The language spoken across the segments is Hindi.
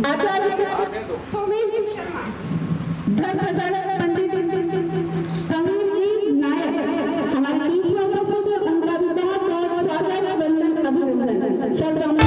आचार्य सोमेश शर्मा, धर्म प्रचारक पंडित समीर जी नायक, हमारे बीच में उपस्थित है, उनका भी बहुत बहुत स्वागत, वंदन, अभिनंदन। सर्वप्रथम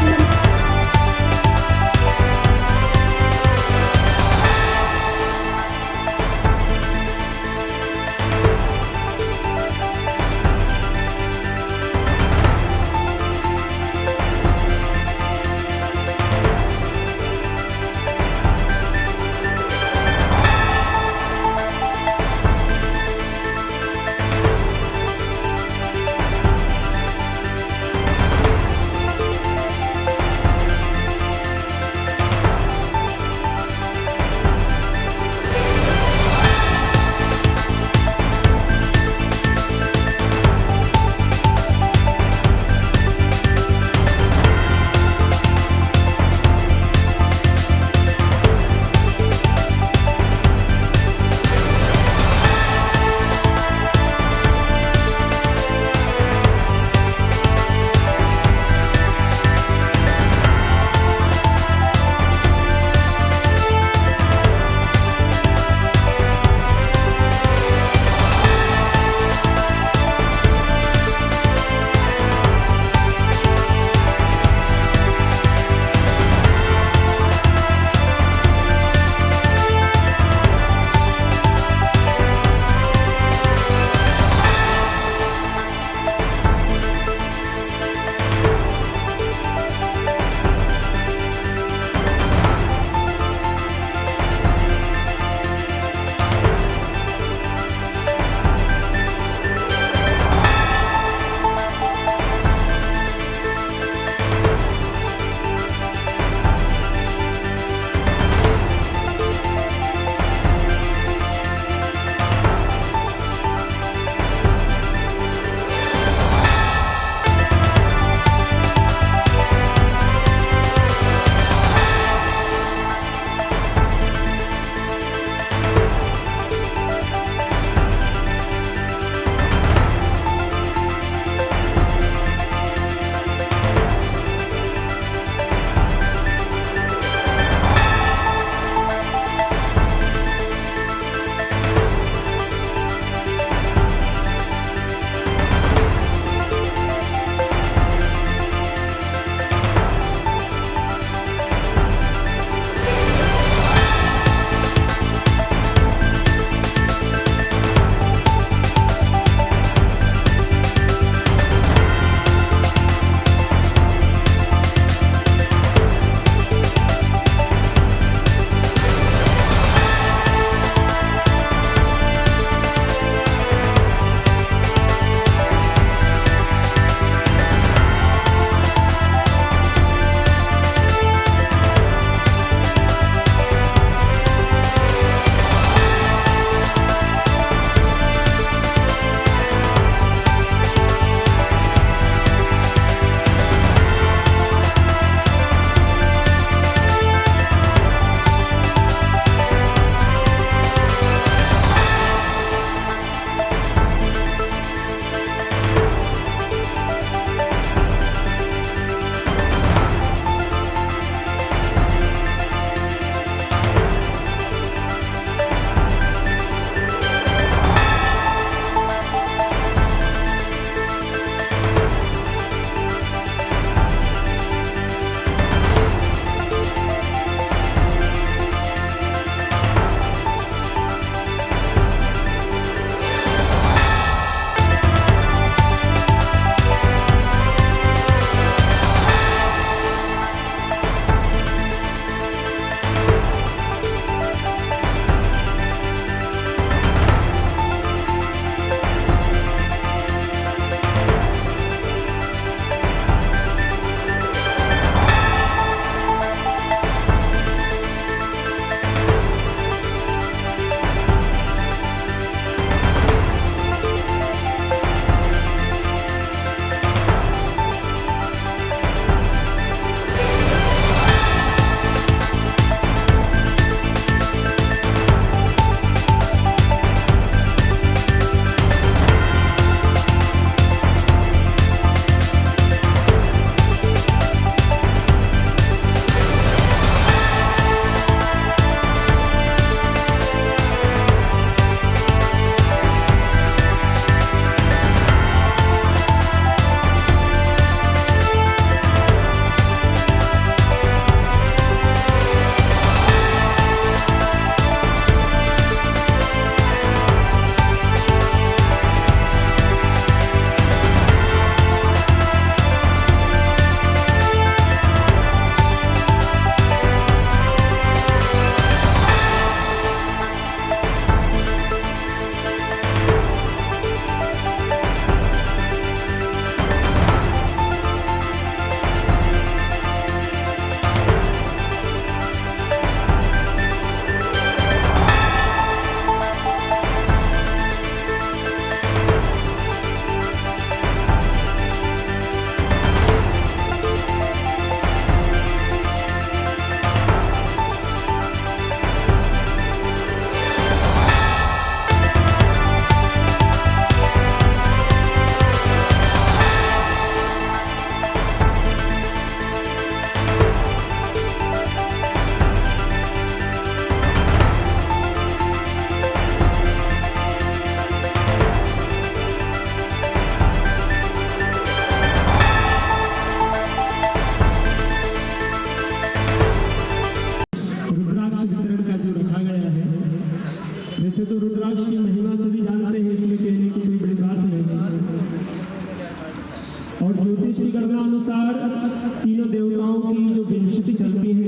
तीनों देवताओं की जो विंशति चलती है,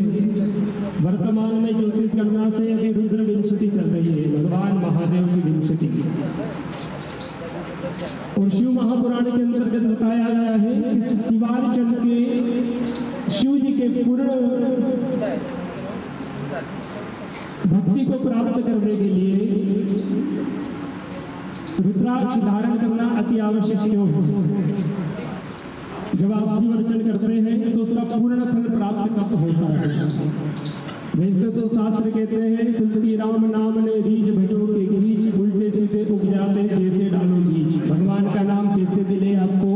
वर्तमान में ज्योतिष गणना से अभी रुद्र विंशति चल रही है, भगवान महादेव की विंशति। और शिव महापुराण के अंतर्गत बताया गया है कि शिवार्चन के शिव जी के पूर्ण भक्ति को प्राप्त करने के लिए रुद्राक्ष धारण करना अति आवश्यक क्यों है? जब आप शिव अर्चन करते हैं तो उसका पूर्ण फल प्राप्त कब होता है? वैसे तो शास्त्र कहते हैं तुलसी राम नाम ने बीज भजो के बीज, उल्टे सीधे उग जाते जैसे डालो बीज। भगवान का नाम कैसे दिले आपको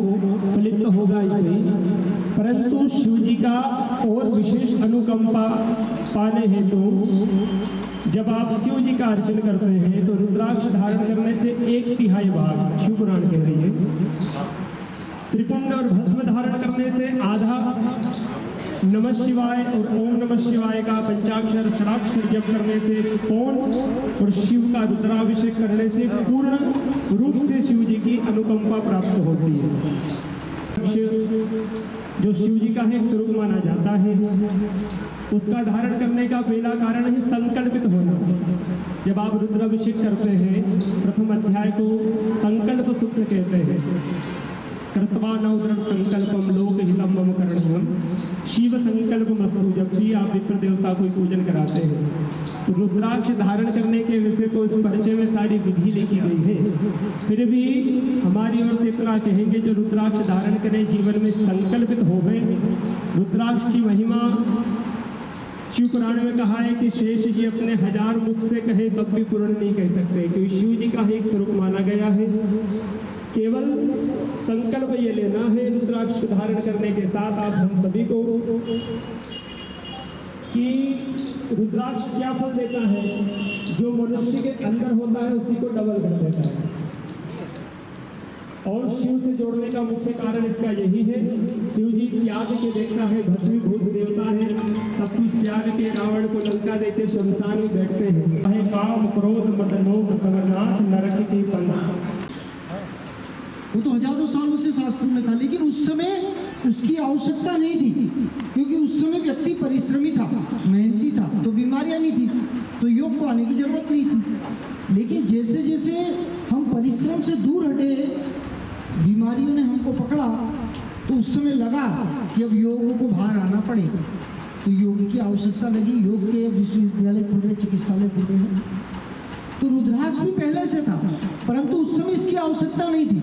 फलित होगा इसे, परंतु शिव जी का और विशेष अनुकंपा पाने हेतु जब आप शिव जी का अर्चन करते हैं तो रुद्राक्ष धारण करने से 1/3 भाग, शिव पुराण कह रही है, त्रिपुंड और भस्म धारण करने से आधा, नमः शिवाय और ओम नमः शिवाय का पंचाक्षर षडाक्षर जप करने से पौन, और शिव का रुद्राभिषेक करने से पूर्ण रूप से शिव जी की अनुकंपा प्राप्त होती है। जो शिव जी का एक स्वरूप माना जाता है, उसका धारण करने का पहला कारण है संकल्पित होना। जब आप रुद्राभिषेक करते हैं, प्रथम अध्याय को संकल्प सूत्र कहते हैं। कृत्वा न दृढ़ संकल्पम लोक हितम मम करणीयम, शिव संकल्प मस्तु। जब भी आप विप्र देवता को पूजन कराते हैं तो रुद्राक्ष धारण करने के विषय को इस परिचय में सारी विधि लिखी गई है। फिर भी हमारी ओर से इतना कहेंगे, जो रुद्राक्ष धारण करें जीवन में संकल्पित हो गए। रुद्राक्ष की महिमा शिव पुराण में कहा है कि शेष जी अपने 1000 मुख से कहे तब भी पूर्ण नहीं कह सकते, क्योंकि शिव जी का एक स्वरूप माना गया है। केवल संकल्प ये लेना है रुद्राक्ष धारण करने के साथ आप हम सभी को कि रुद्राक्ष क्या फल देता है, जो मनुष्य के अंदर होता है उसी को डबल कर देता है। और शिव से जोड़ने का मुख्य कारण इसका यही है, शिव जी त्याग के देखता है, भस्मीभूत देवता है, सब कुछ त्याग के रावण को लंका देते शमशान में बैठते हैं। काम क्रोध मद लोभ समरनाथ नरक की पंथा, वो तो हजारों सालों से शास्त्रों में था, लेकिन उस समय उसकी आवश्यकता नहीं थी, क्योंकि उस समय व्यक्ति परिश्रमी था, मेहनती था, तो बीमारियां नहीं थी, तो योग को आने की जरूरत नहीं थी। लेकिन जैसे जैसे हम परिश्रम से दूर हटे, बीमारियों ने हमको पकड़ा, तो उस समय लगा कि अब योग को बाहर आना पड़ेगा, तो योग की आवश्यकता लगी। योग के विश्वविद्यालय खुल रहे, चिकित्सालय खुल रहे हैं, तो रुद्राक्ष भी पहले से था, परंतु उस समय इसकी आवश्यकता नहीं थी।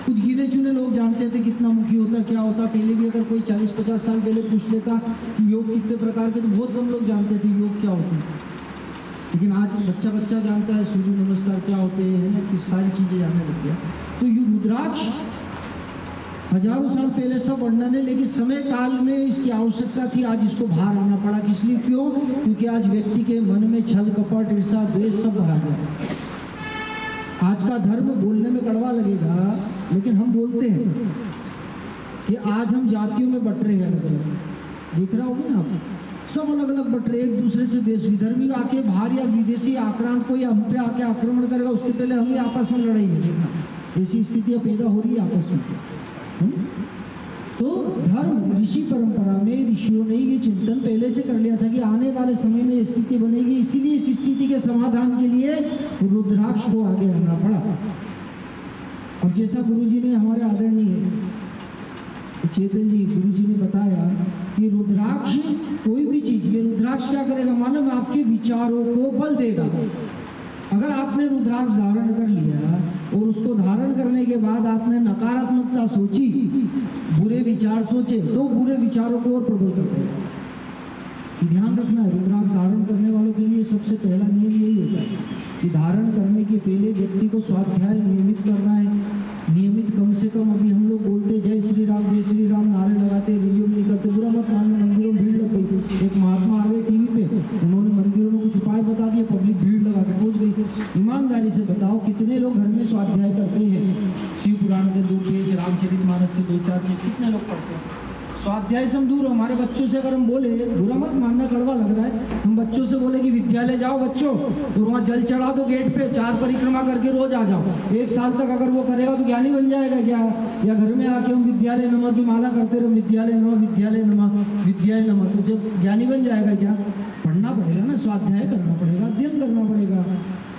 कुछ गिने चुने लोग जानते थे कितना मुखी होता, क्या होता। पहले भी अगर कोई 40-50 साल पहले पूछ लेता कि योग कितने प्रकार के, तो बहुत कम लोग जानते थे योग क्या होता है। लेकिन आज बच्चा बच्चा जानता है सूर्य नमस्कार क्या होते हैं, ना किस सारी चीज़ें जानने लग गया। तो ये रुद्राक्ष हजारों साल पहले सब वर्णन है, लेकिन समय काल में इसकी आवश्यकता थी, आज इसको बाहर आना पड़ा। इसलिए क्यों? क्योंकि आज व्यक्ति के मन में छल कपट ईर्ष्या द्वेष सब भरा गया। आज का धर्म बोलने में कड़वा लगेगा, लेकिन हम बोलते हैं कि आज हम जातियों में बट रहे हैं। देख रहा होगा ना आप, सब अलग अलग बट रहे, एक दूसरे से देश विधर्मी आके बाहर या विदेशी आक्रांत कोई हम पे आके आक्रमण करेगा, उसके पहले हम ही आपस में लड़ाई देखना। ऐसी स्थितियाँ पैदा हो रही है आपस में। तो धर्म ऋषि परंपरा में ऋषियों ने ये चिंतन पहले से कर लिया था कि आने वाले समय में स्थिति बनेगी, इसीलिए इस स्थिति के समाधान के लिए रुद्राक्ष को आगे आना पड़ा। अब जैसा गुरुजी ने, हमारे आदरणीय चेतन जी गुरुजी ने बताया कि रुद्राक्ष कोई भी चीज, ये रुद्राक्ष क्या करेगा, मानो आपके विचारों को बल देगा। अगर आपने रुद्राक्ष धारण कर लिया और उसको धारण करने के बाद आपने नकारात्मकता सोची, बुरे विचार सोचे, तो बुरे विचारों को और प्रबल करते हैं। ध्यान रखना है, रुद्राक्ष धारण करने वालों के लिए सबसे पहला नियम यही होता है कि धारण करने के पहले व्यक्ति को स्वाध्याय नियमित करना है। नियमित कम से कम, अभी हम लोग बोलते जय श्री राम नारे लगाते, रेडियो में निकलते, बुरा मत मानना, मंदिरों में भीड़ लग गई। एक महात्मा आ गए टीवी पे, उन्होंने मंदिरों में कुछ उपाय बता दिए, पब्लिक भीड़ लगा के पहुंच गई। ईमानदारी से बताओ कितने लोग घर में स्वाध्याय करते हैं? शिव पुराण के 2 पेज, रामचरितमानस के 2-4 पेज कितने लोग पढ़ते हैं? स्वाध्याय से हम दूर हो। हमारे बच्चों से अगर हम बोले, बुरा मत मानना, कड़वा लग रहा है, हम बच्चों से बोले कि विद्यालय जाओ बच्चों, और वहाँ जल चढ़ा दो गेट पे, 4 परिक्रमा करके रोज आ जाओ, 1 साल तक अगर वो करेगा तो ज्ञानी बन जाएगा क्या? या घर में आके हम विद्यालय नमः की माला करते रहो, विद्यालय नमः, विद्यालय नमः, विद्यालय नमः, तो जब ज्ञानी बन जाएगा क्या? पढ़ना पड़ेगा ना, स्वाध्याय करना पड़ेगा, अध्ययन करना पड़ेगा।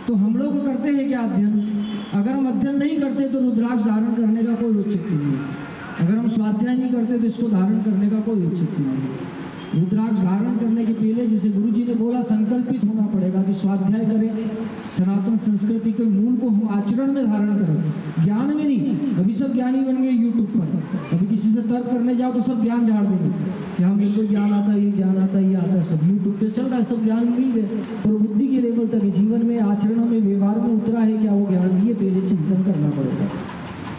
तो हम लोग करते हैं क्या अध्ययन? अगर हम अध्ययन नहीं करते तो रुद्राक्ष धारण करने का कोई औचित्य नहीं है। अगर हम स्वाध्याय नहीं करते तो इसको धारण करने का कोई औचित्य नहीं है। रुद्राक्ष धारण करने के पहले, जैसे गुरु जी ने बोला, संकल्पित होना पड़ेगा कि स्वाध्याय करें, सनातन संस्कृति के मूल को हम आचरण में धारण करें, ज्ञान में नहीं। अभी सब ज्ञानी बन गए यूट्यूब पर, अभी किसी से तर्क करने जाओ तो सब ज्ञान झाड़ देंगे कि हम ये ज्ञान आता है, ये ज्ञान आता है, ये आता है, सब यूट्यूब पे चल रहा है, सब ज्ञान मिल गए। और बुद्धि के लेवल तक जीवन में, आचरणों में, व्यवहार में उतरा है क्या वो ज्ञान? ये पहले चिंतन करना पड़ेगा।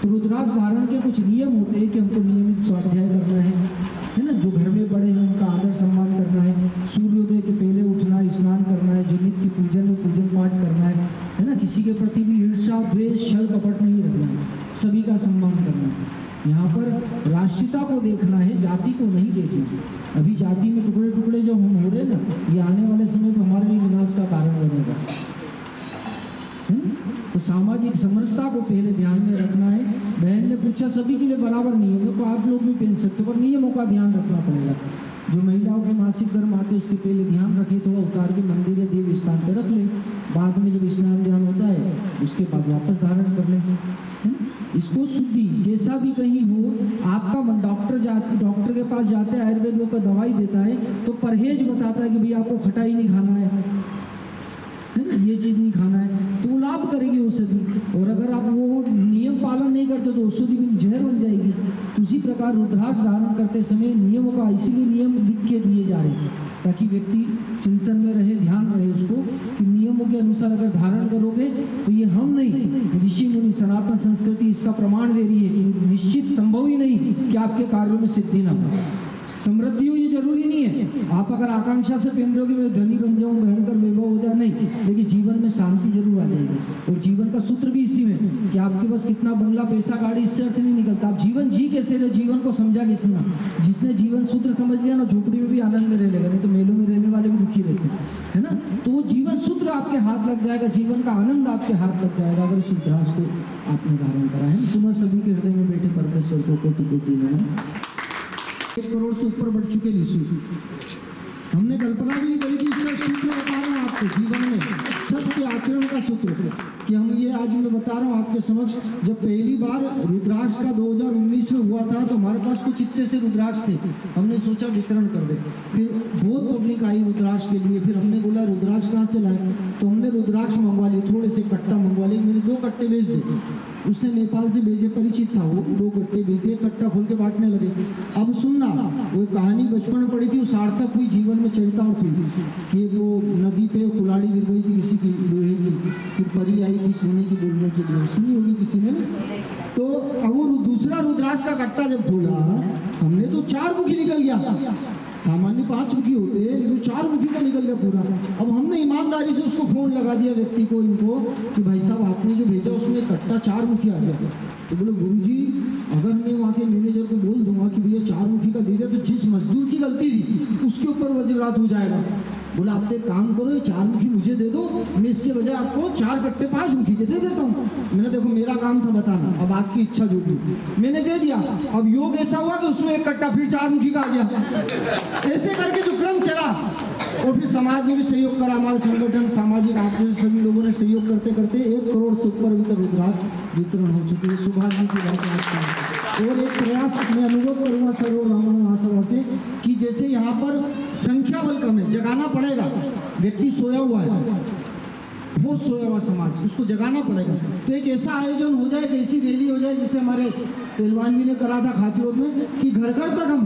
तो रुद्राक्ष धारण के कुछ नियम होते हैं कि हमको नियमित स्वाध्याय करना है ना। जो घर में बड़े हैं उनका आदर सम्मान करना है, सूर्योदय के पहले उठना है, स्नान करना है, जो नित्य पूजन में पूजन पाठ करना है ना। किसी के प्रति भी ईर्ष्या, द्वेष, छल कपट नहीं रखना है, सभी का सम्मान करना है। यहाँ पर राष्ट्रीयता को देखना है, जाति को नहीं देखना। अभी जाति में टुकड़े टुकड़े जो हम हो रहे ना, ये आने वाले समय में हमारे लिए विनाश का कारण बनेगा। तो सामाजिक समरसता को पहले ध्यान में रखना है। बहन ने पूछा, सभी के लिए बराबर नियम तो आप लोग भी पहन सकते हो, पर नियमों का ध्यान रखना पड़ेगा। जो महिलाओं के मासिक धर्म आते उसके पहले ध्यान रखे, थोड़ा उतार के मंदिर या देव स्थान पर रख ले, बाद में जब स्नान ध्यान होता है उसके बाद वापस धारण कर लेंगे। इसको शुद्धि जैसा भी कहीं हो, आपका मन डॉक्टर के पास जाते हैं, आयुर्वेद वो का दवाई देता है तो परहेज बताता है कि भाई आपको खटाई नहीं खाना है ना, ये चीज़ नहीं खाना है, तो वो लाभ करेगी औषधि। और अगर आप वो नियम पालन नहीं करते तो औषधि भी जहर बन जाएगी। तो उसी प्रकार रुद्राक्ष धारण करते समय नियमों का, इसीलिए नियम लिख के दिए जा रहे हैं ताकि व्यक्ति चिंतन में रहे, ध्यान रहे उसको कि नियमों के अनुसार अगर धारण करोगे तो ये हम नहीं, ऋषि मुनि, सनातन संस्कृति इसका प्रमाण दे रही है कि निश्चित संभव ही नहीं कि आपके कार्यों में सिद्धि ना हो। समृद्धि हो ये जरूरी नहीं है। आप अगर आकांक्षा से पहन रहोगे मैं धनी बन जाऊँ, भयंकर वैभव हो जाए, नहीं, लेकिन जीवन में शांति जरूर आ जाएगी। और जीवन का सूत्र भी इसी में कि आपके पास कितना बंगला, पैसा, गाड़ी, इससे अर्थ नहीं निकलता। आप जीवन जी कैसे रहे, जीवन को समझा कैसे ना। जिसने जीवन सूत्र समझ लिया ना, झोपड़ी में भी आनंद में रह लेगा, नहीं तो मेलों में रहने वाले भी दुखी रहते हैं, है ना। तो जीवन सूत्र आपके हाथ लग जाएगा, जीवन का आनंद आपके हाथ लग जाएगा अगर इस रुद्राक्ष को आपने धारण करा है। तुम्हें सभी के हृदय में बैठे परमेश्वर को कोटि नमः। 1 करोड़ से ऊपर बढ़ चुके निशु, हमने कल्पना भी नहीं करी कि इसका सूत्र बता रहा हूँ आपको जीवन में सत्य आचरण का सूत्र कि हम ये आज मैं बता रहा हूँ आपके समक्ष। जब पहली बार रुद्राक्ष का 2019 में हुआ था तो हमारे पास कुछ इतने से रुद्राक्ष थे, हमने सोचा वितरण कर दे। फिर बहुत पब्लिक आई रुद्राक्ष के लिए, फिर हमने बोला रुद्राक्ष कहाँ से लाए, तो हमने रुद्राक्ष मंगवा लिए, थोड़े से कट्टा मंगवा लिए, मैंने 2 कट्टे बेच दिए। उसने नेपाल से भेजे, परिचित था वो, 2 कट्टे बेच दिए, कट्टा खोल के बांटने लगे। अब सुनना, वो कहानी बचपन में पढ़ी थी, वो सार्थक हुई जीवन में चरितार्थ हुई कि वो नदी पे कुल्हाड़ी गिर गई थी किसी की लोहे की, फिर परी आई थी सोने की बोलने के लिए, सुनी होगी किसी ने। तो अब वो दूसरा रुद्राक्ष का कट्टा जब खोला हमने तो 4 मुखी निकल गया। सामान्य 5 मुखी होते हैं, तो 4 मुखी का निकल गया पूरा। अब हमने ईमानदारी से उसको फोन लगा दिया व्यक्ति को, इनको, कि भाई साहब आपने जो भेजा उसमें कट्टा 4 मुखी आ गया। तो बोले गुरुजी अगर मैं वहाँ के मैनेजर को बोल दूंगा कि भैया 4 मुखी का दे दिया तो जिस मजदूर की गलती थी उसके ऊपर वज्रघात हो जाएगा। बोला आप एक काम करो, 4 मुखी मुझे दे दो, मैं इसके बजाय आपको 4 कट्टे 5 मुखी के दे देता हूँ। मैंने देखो मेरा काम था बताना, अब आपकी इच्छा जो भी, मैंने दे दिया। अब योग ऐसा हुआ कि उसमें 1 कट्टा फिर 4 मुखी का आ गया। ऐसे करके जो क्रम चला, और फिर समाज ने भी सहयोग करा, हमारे संगठन, सामाजिक आपके सभी लोगों ने सहयोग करते करते 1 करोड़ से ऊपर अभी तक रुद्राक्ष वितरण हो चुकी है। सौभाग्य की बात है। और एक प्रयास मैं अनुरोध करूँगा सर्व ब्राह्मण महासभा से कि जैसे यहाँ पर संख्या बल कम है, जगाना पड़ेगा। व्यक्ति सोया हुआ है, बहुत सोया हुआ समाज, उसको जगाना पड़ेगा। तो एक ऐसा आयोजन हो जाए, ऐसी रैली हो जाए जैसे हमारे पहलवान जी ने करा था खाचरोद में, कि घर घर तक हम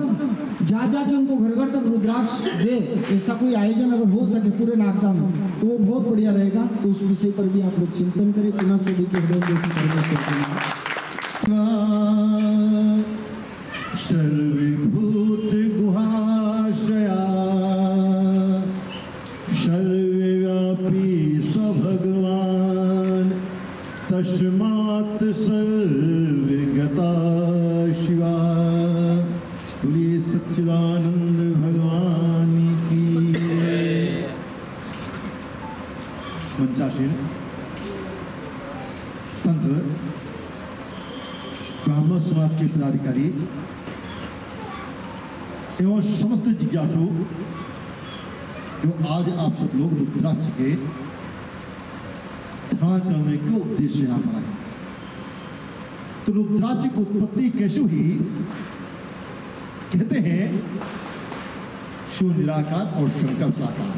जा के उनको घर घर तक रुद्राक्ष दे। ऐसा कोई आयोजन अगर हो सके पूरे नागदा में तो वो बहुत बढ़िया रहेगा। तो उस विषय पर भी आप लोग चिंतन करें। पुनः सभी के हृदय सर्वभूत गुहाशया सर्वव्यापी स्वभगवान तस्मात् सर्वगता शिवा। सच्चिदानंद भगवान की मंचासीन संत ब्राह्मण समाज के पदाधिकारी एवं समस्त जिज्ञासु जो आज आप सब लोग रुद्राक्ष के ध्यान करने के उद्देश्य यहाँ पर आए। तो रुद्राक्ष की उत्पत्ति कैसे हुई? कहते हैं शिव निराकार और शंकर साकार।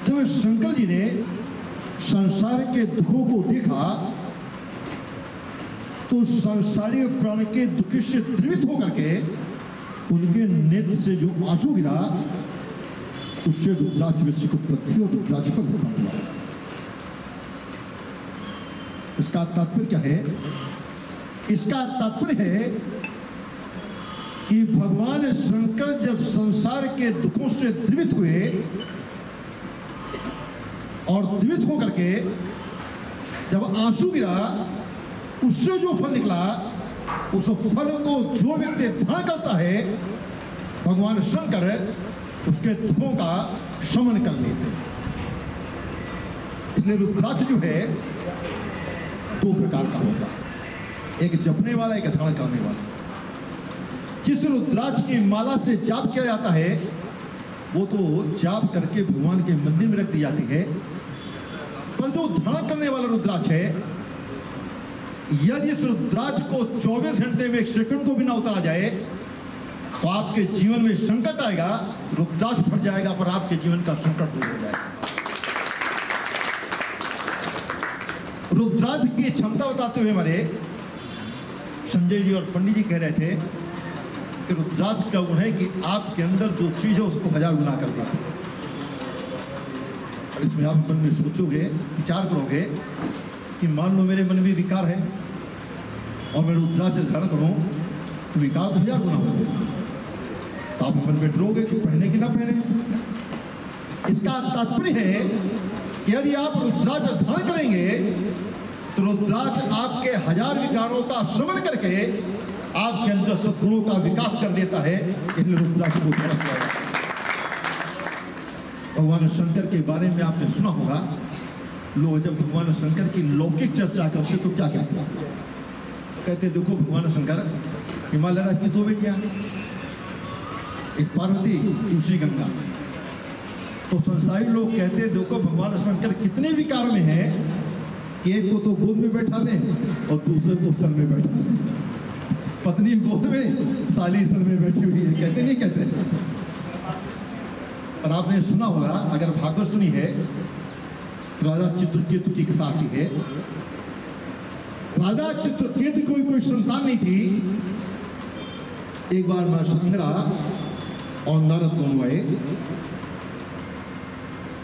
जब शंकर जी ने संसार के दुखों को देखा तो संसारिक प्राण के दुख से द्रवित होकर के उनके नेत्र से जो आंसू गिरा उससे रुद्राक्ष में की उत्पत्ति और रुद्राक्ष पर हुआ। इसका तात्पर्य क्या है? इसका तात्पर्य है कि भगवान शंकर जब संसार के दुखों से द्रवित हुए और द्रवित होकर के जब आंसू गिरा उससे जो फल निकला उस फल को जो व्यक्ति धारण करता है भगवान शंकर उसके दुखों का शमन कर लेते हैं। इसलिए रुद्राक्ष जो है दो प्रकार का होता है, एक जपने वाला, एक धारण करने वाला। जिस रुद्राक्ष की माला से जाप किया जाता है वो तो जाप करके भगवान के मंदिर में रख दी जाती है, पर जो धारण करने वाला रुद्राक्ष है यदि इस रुद्राक्ष को 24 घंटे में 1 सेकंड को भी ना उतारा जाए तो आपके जीवन में संकट आएगा, रुद्राक्ष फट जाएगा पर आपके जीवन का संकट दूर हो जाएगा। रुद्राक्ष की क्षमता बताते हुए हमारे संजय जी और पंडित जी कह रहे थे कि रुद्राक्ष का गुण है कि आपके अंदर जो चीज है उसको 1000 गुना कर देता है। और इसमें आप मन में सोचोगे, विचार करोगे कि मान लो मेरे मन में विकार है और मैं रुद्राक्ष धारण करूं तो विकार 1000 गुना हो जाएगा। तो आप मन में डरोगे कि पहने कि ना पहने। इसका तात्पर्य है कि यदि आप रुद्राक्ष धारण करेंगे तो रुद्राक्ष आपके 1000 विकारों का शमन करके आपके अंदर सद्गुणों का विकास कर देता है। इसलिए रुद्राक्ष को धारण किया जाता है। भगवान शंकर के बारे में आपने सुना होगा, लोग जब भगवान शंकर की लौकिक चर्चा करते तो क्या कहते हैं? कहते देखो भगवान शंकर हिमालय राज की 2 बेटियां, एक पार्वती दूसरी गंगा। तो संसारी लोग कहते देखो भगवान शंकर कितने विकार में हैं कि एक को तो गोद में बैठा लें और दूसरे को सर में बैठा लें। पत्नी गोद में, साली सर में बैठी हुई है। कहते नहीं कहते? पर आपने सुना होगा, अगर भागवत सुनी है, राजा चित्रकेतु की कथा आती है। राजा चित्रकेतु को कोई संतान नहीं थी। एक बार मां संगरा और नारद दोनों आए।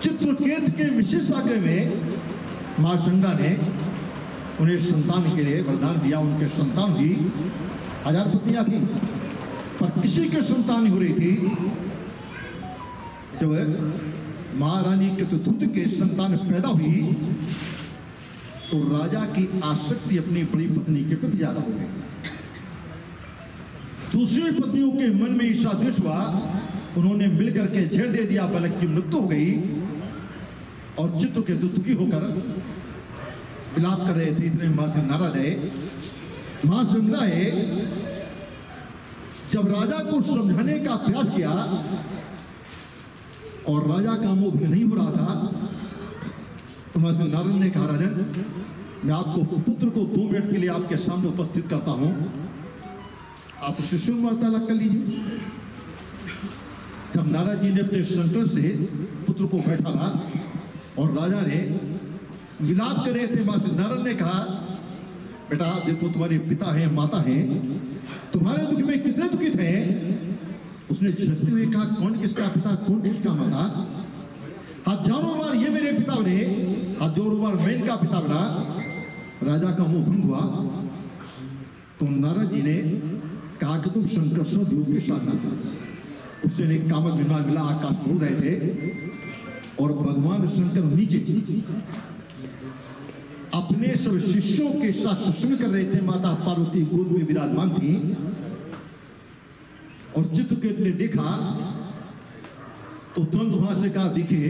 चित्रकेतु के विशेष आग्रह में मां संगरा ने उन्हें संतान के लिए वरदान दिया। उनके संतान भी 1000 पत्नियां थी पर किसी के संतान नहीं हो रही थी। जब महारानी कृतधुत के संतान पैदा हुई तो राजा की आसक्ति अपनी बड़ी पत्नी के प्रति ज्यादा हो गई। दूसरी पत्नियों के मन में ईर्ष्या द्वेष हुआ, उन्होंने मिलकर के झेड़ दे दिया, बालक की मृत्यु हो गई और चित्रकेतु दुखी होकर विलाप कर रहे थे। इतने मां से नाराज है। मां संग्रह है जब राजा को समझाने का प्रयास किया और राजा का मुंह भी नहीं हो रहा था तो महर्षि नारद ने कहा, राजन मैं आपको पुत्र को 2 मिनट के लिए आपके सामने उपस्थित करता हूं, आप शिशु में वार्तालाप कर लीजिए। जब नारद जी ने अपने संकल्प से पुत्र को बैठाला और राजा ने विलाप कर रहे थे, महर्षि नारद ने कहा, बेटा देखो तुम्हारे पिता हैं, माता हैं, तुम्हारे दुख में कितने दुखित हैं। उसने झड़ते हुए कहा, कौन किसका पिता, कौन किसका माता? हजारों बार ये मेरे पिता बने, हजारों बार मैं इनका पिता बना। राजा का मुंह भंग हुआ तो नारद जी ने कहा कि तुम शंकर योग के साधना करो। उससे एक कामक विमान मिला, आकाश में उड़ रहे थे और भगवान शंकर नीचे अपने सब शिष्यों के साथ सत्संग कर रहे थे। माता पार्वती गोद में विराजमान थी। और चित्रकेत ने देखा तो तुरंत वहां से कहा, देखिए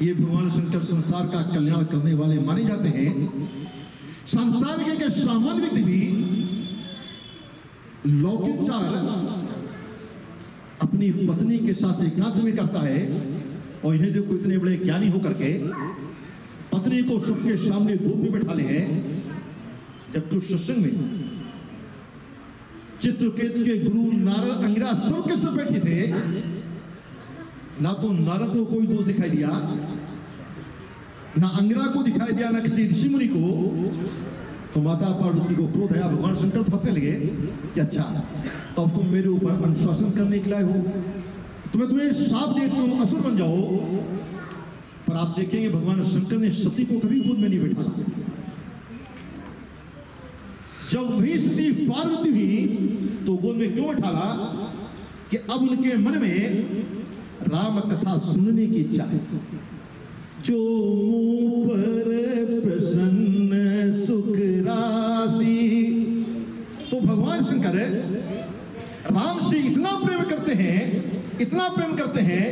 ये भगवान शंकर संसार का कल्याण करने वाले माने जाते हैं। संसार के सामान्य व्यक्ति भी लौकिक चाल अपनी पत्नी के साथ एकांत में करता है, और इन्हें देखो इतने बड़े ज्ञानी होकर के पत्नी को सबके सामने धूप में बैठा ले हैं, जबकि उस सत्संग में चित्रकेत के गुरु नारद अंगिरा सब के सब बैठे थे। ना तो नारद को कोई दोष दिखाई दिया, ना अंगिरा को दिखाई दिया, ना किसी ऋषि मुनि को। तो माता पार्वती को क्रोध आया, भगवान शंकर फंसने लगे कि अच्छा तो अब तुम मेरे ऊपर अनुशासन करने के लायक हो, तो मैं तुम्हें श्राप दे तुम असुर बन जाओ। पर आप देखेंगे भगवान शंकर ने सती को कभी गोद में नहीं बैठाया। जब वही सती पार्वती हुई तो गोद में क्यों बैठाला कि अब उनके मन में राम कथा सुनने की इच्छा है। जो मुंह पर प्रसन्न सुख राशि, तो भगवान शंकर राम से इतना प्रेम करते हैं, इतना प्रेम करते हैं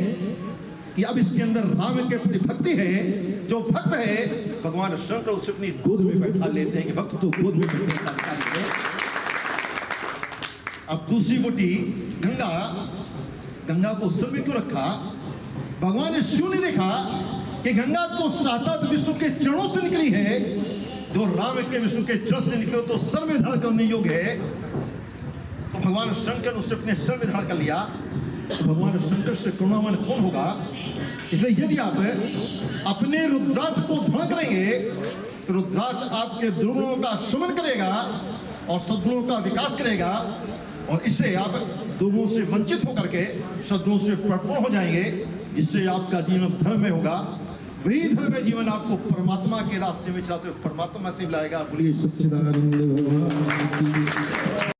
कि अब इसके अंदर राम के प्रति भक्ति है। जो भक्त है भगवान शंकर उसे अपनी गोद में बैठा लेते हैं कि भक्त तो गोद में बैठा लेते हैं। अब दूसरी बोटी गंगा, गंगा को सिर में क्यों रखा? भगवान ने शिव ने देखा कि गंगा तो साक्षात विष्णु के चरणों से निकली है, जो राम के विष्णु के चरण से निकले तो सर में धारण करने योग्य है। तो भगवान शंकर ने उसे अपने सर में धारण कर लिया। तो भगवान शंकर से करुणावान कौन होगा? इसलिए यदि आप अपने रुद्राक्ष को धारण करेंगे तो रुद्राक्ष आपके दुर्गुणों का शमन करेगा और सद्गुणों का विकास करेगा, और इससे आप दुर्गुणों से वंचित होकर के सद्गुणों से परिपूर्ण हो जाएंगे, जिससे आपका जीवन धर्म में होगा। वही धर्म में जीवन आपको परमात्मा के रास्ते में चलाते हुए परमात्मा से मिलाएगा। बोलिए सच्चिदानंद भगवान की